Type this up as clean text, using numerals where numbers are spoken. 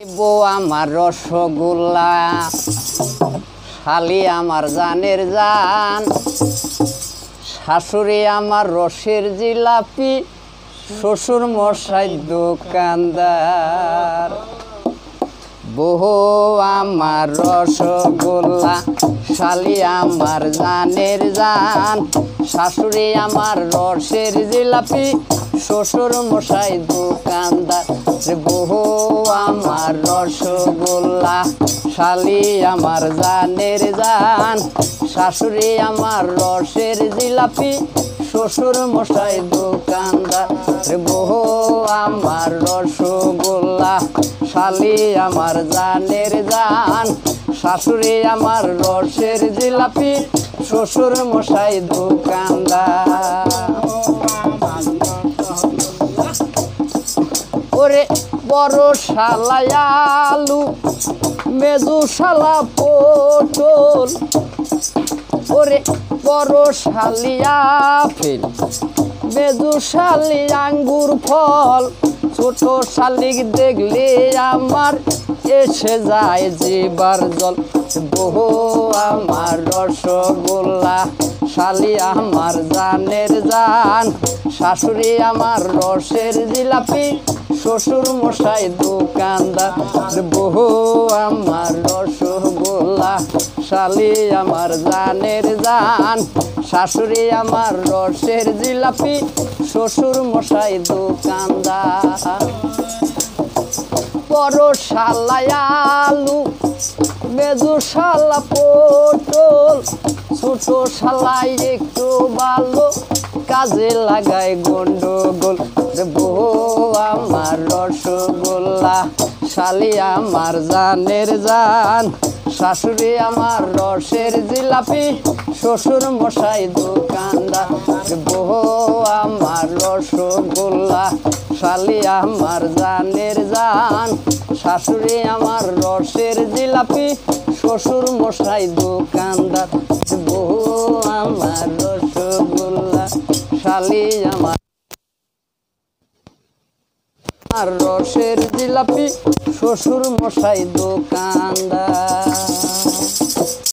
বউ আমার রসগোল্লা, শালি আমার জানের জান, শাশুড়ি আমার রসের জিলাপি, শ্বশুর মশাই দোকানদার। বউ আমার রসগোল্লা, শালি আমার জানের জান, শাশুড়ি আমার রসের জিলাপি, শ্বশুর মশাই দোকানদার। বউ আমার রসগোল্লা, শালি আমার জানের জান, শাশুড়ি আমার রসের জিলাপি, শ্বশুর মশাই দোকানদার। বউ আমার রসগোল্লা, শালি আমার জানের জান, শাশুড়ি আমার রসের জিলাপি, শ্বশুর মশাই দোকানদার। ওরে বড় শালা আলু, মেজু শালা পটল, ওরে বড় শালি আপেল, মেজু শালি আঙ্গুর ফল, ছোট শালিক দেখলে আমার এসে যায় জিবার জল। বউ আমার রসগোল্লা, শালি আমার জানের জান, শাশুড়ি আমার রসের জিলাপি, শ্বশুর মশাই দোকানদার। বউ আমার রসগোল্লা, শালি আমার জানের জান, শাশুড়ি আমার রসের জিলাপি, শ্বশুর মশাই দোকানদার। বড় শালা আলু, মেজু শালা পটল, ছোট শালাই একটু ভালো, কাজে লাগায় গন্ডগোল। বউ আমার রসগোল্লা, শালি আমার জানের জান, শাশুড়ি আমার রসের জিলাপি, শ্বশুর মশাই দোকানদার। বউ আমার রসগোল্লা, শালি আমার জানের জান, শাশুড়ি আমার রসের জিলাপি, শ্বশুর মশাই দোকানদার। বউ আমার রসগোল্লা, শালি আমার রসের জিলাপি, শ্বশুর মশাই দোকানদার।